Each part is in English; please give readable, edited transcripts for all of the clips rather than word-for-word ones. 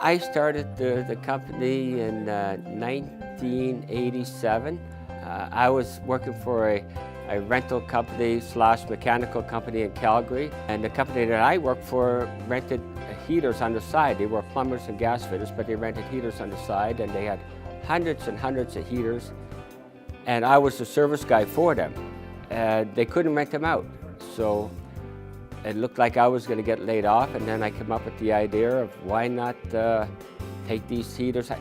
I started the company in 1987. I was working for a rental company slash mechanical company in Calgary. And the company that I worked for rented heaters on the side. They were plumbers and gas fitters, but they rented heaters on the side, and they had hundreds and hundreds of heaters. And I was the service guy for them. They couldn't rent them out. So it looked like I was going to get laid off, and then I came up with the idea of why not take these heaters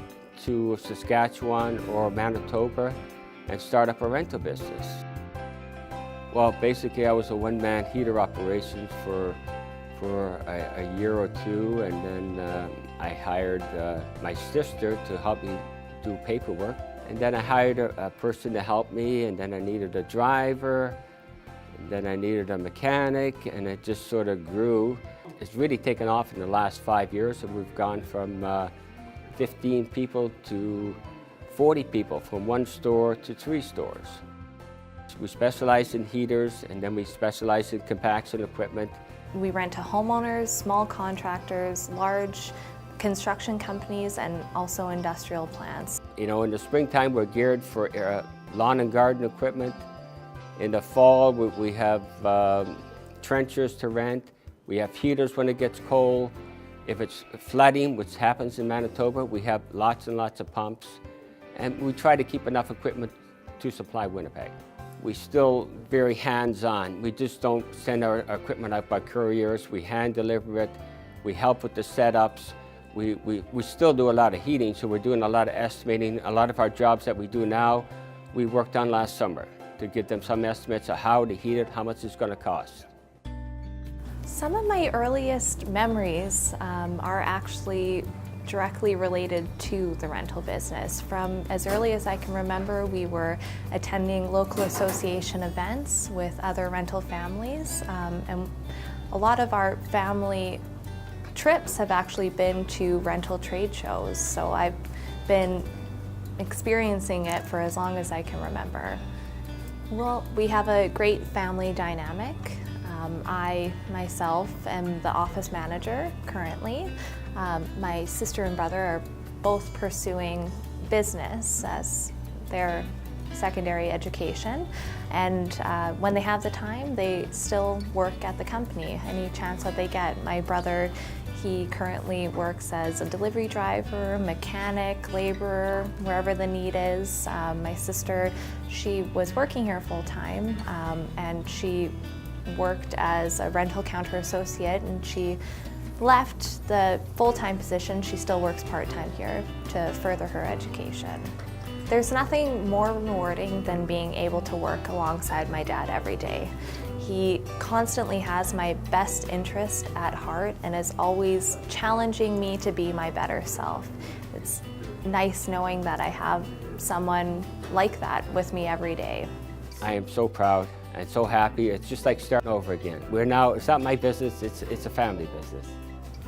to Saskatchewan or Manitoba and start up a rental business. Well, basically I was a one-man heater operations for a year or two, and then I hired my sister to help me do paperwork. And then I hired a person to help me, and then I needed a driver. Then I needed a mechanic, and it just sort of grew. It's really taken off in the last 5 years, and we've gone from 15 people to 40 people, from 1 store to 3 stores. We specialize in heaters, and then we specialize in compaction equipment. We rent to homeowners, small contractors, large construction companies, and also industrial plants. You know, in the springtime, we're geared for lawn and garden equipment. In the fall, we have trenchers to rent. We have heaters when it gets cold. If it's flooding, which happens in Manitoba, we have lots and lots of pumps. And we try to keep enough equipment to supply Winnipeg. We're still very hands-on. We just don't send our equipment out by couriers. We hand deliver it. We help with the setups. We still do a lot of heating, so we're doing a lot of estimating. A lot of our jobs that we do now, we worked on last summer, to give them some estimates of how to heat it, how much it's going to cost. Some of my earliest memories are actually directly related to the rental business. From as early as I can remember, we were attending local association events with other rental families, and a lot of our family trips have actually been to rental trade shows, so I've been experiencing it for as long as I can remember. Well, we have a great family dynamic. I myself am the office manager currently. My sister and brother are both pursuing business as their secondary education, and when they have the time, they still work at the company any chance that they get. My brother, he currently works as a delivery driver, mechanic, laborer, wherever the need is. My sister, she was working here full-time, and she worked as a rental counter associate, and she left the full-time position. She still works part-time here to further her education. There's nothing more rewarding than being able to work alongside my dad every day. He constantly has my best interest at heart and is always challenging me to be my better self. It's nice knowing that I have someone like that with me every day. I am so proud and so happy. It's just like starting over again. It's not my business, it's a family business.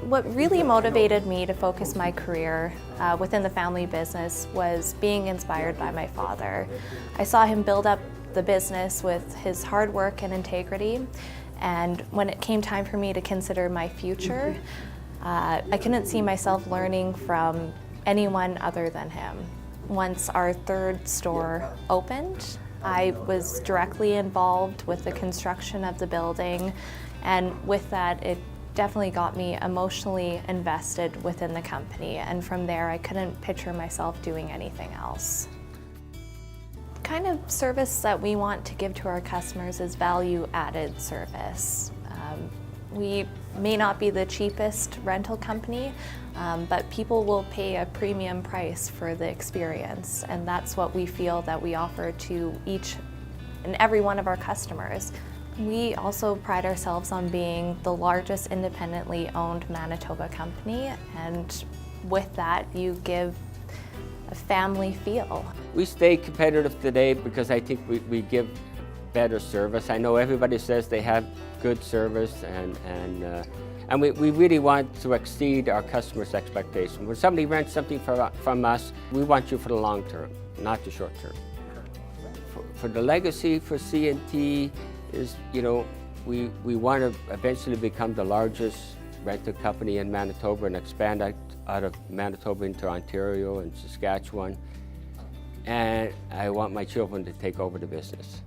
What really motivated me to focus my career within the family business was being inspired by my father. I saw him build up the business with his hard work and integrity, and when it came time for me to consider my future, I couldn't see myself learning from anyone other than him. Once our 3rd store opened, I was directly involved with the construction of the building, and with that, it definitely got me emotionally invested within the company, and from there I couldn't picture myself doing anything else. The kind of service that we want to give to our customers is value-added service. We may not be the cheapest rental company, but people will pay a premium price for the experience, and that's what we feel that we offer to each and every one of our customers. We also pride ourselves on being the largest independently owned Manitoba company, and with that you give a family feel. We stay competitive today because I think we give better service. I know everybody says they have good service, and we really want to exceed our customers' expectations. When somebody rents something from us, we want you for the long term, not the short term. For the legacy for C&T is, you know, we want to eventually become the largest rental company in Manitoba and expand out of Manitoba into Ontario and Saskatchewan. And I want my children to take over the business.